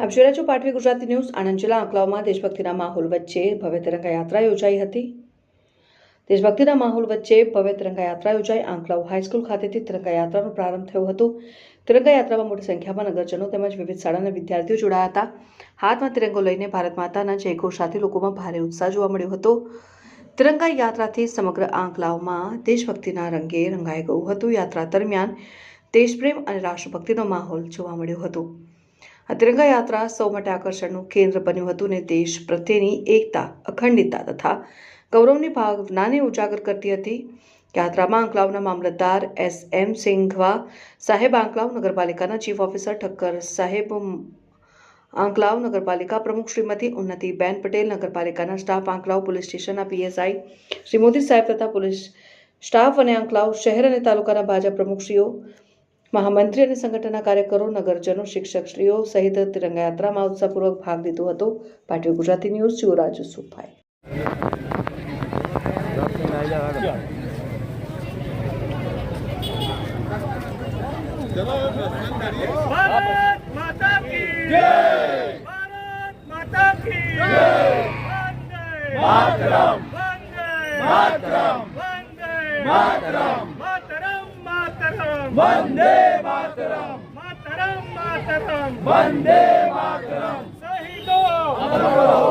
આપ જોઈ રહ્યા છો પાટવી ગુજરાતી ન્યૂઝ. આણંદ જિલ્લા આંકલાવમાં દેશભક્તિના માહોલ વચ્ચે ભવ્ય તિરંગા યાત્રા યોજાઈ હતી. દેશભક્તિના માહોલ વચ્ચે ભવ્ય તિરંગા યાત્રા યોજાઈ. આંકલાવ હાઈસ્કૂલ ખાતેથી તિરંગા યાત્રાનો પ્રારંભ થયો હતો. તિરંગા યાત્રામાં મોટી સંખ્યામાં નગરજનો તેમજ વિવિધ શાળાના વિદ્યાર્થીઓ જોડાયા હતા. હાથમાં તિરંગો લઈને ભારત માતાના જયઘોષ સાથે લોકોમાં ભારે ઉત્સાહ જોવા મળ્યો હતો. તિરંગા યાત્રાથી સમગ્ર આંકલાવમાં દેશભક્તિના રંગે રંગાઈ ગયું હતું. યાત્રા દરમિયાન દેશપ્રેમ અને રાષ્ટ્રભક્તિનો માહોલ જોવા મળ્યો હતો. આ તિરંગા યાત્રા સૌ માટે આકર્ષણનું કેન્દ્ર બન્યું હતું અને દેશ પ્રત્યેની એકતા, અખંડિતતા તથા ગૌરવની ભાવનાને ઉજાગર કરતી હતી. યાત્રામાં આંકલાવના મામલતદાર S.M. સિંઘવા સાહેબ, આંકલાવ નગરપાલિકાના ચીફ ઓફિસર ઠક્કર સાહેબ, આંકલાવ નગરપાલિકા પ્રમુખ શ્રીમતી ઉન્નતિબેન પટેલ, નગરપાલિકાના સ્ટાફ, આંકલાવ પોલીસ સ્ટેશનના PSI શ્રી મોદી સાહેબ તથા પોલીસ સ્ટાફ અને આંકલાવ શહેર અને તાલુકાના ભાજપ પ્રમુખશ્રીઓ, મહામંત્રી અને સંગઠનના કાર્યકરો, નગરજનો, શિક્ષકશ્રીઓ સહિત તિરંગા યાત્રામાં ઉત્સાહપૂર્વક ભાગ લીધો હતો. પાટવી ગુજરાતી ન્યૂઝ, યુવરાજ સુભાઈ. भारत माता की जय, भारत माता की जय, वंदे मातरम, वंदे मातरम, वंदे मातरम, मातरम मातरम, वंदे मातरम, मातरम मातरम, वंदे मातरम. शहीदों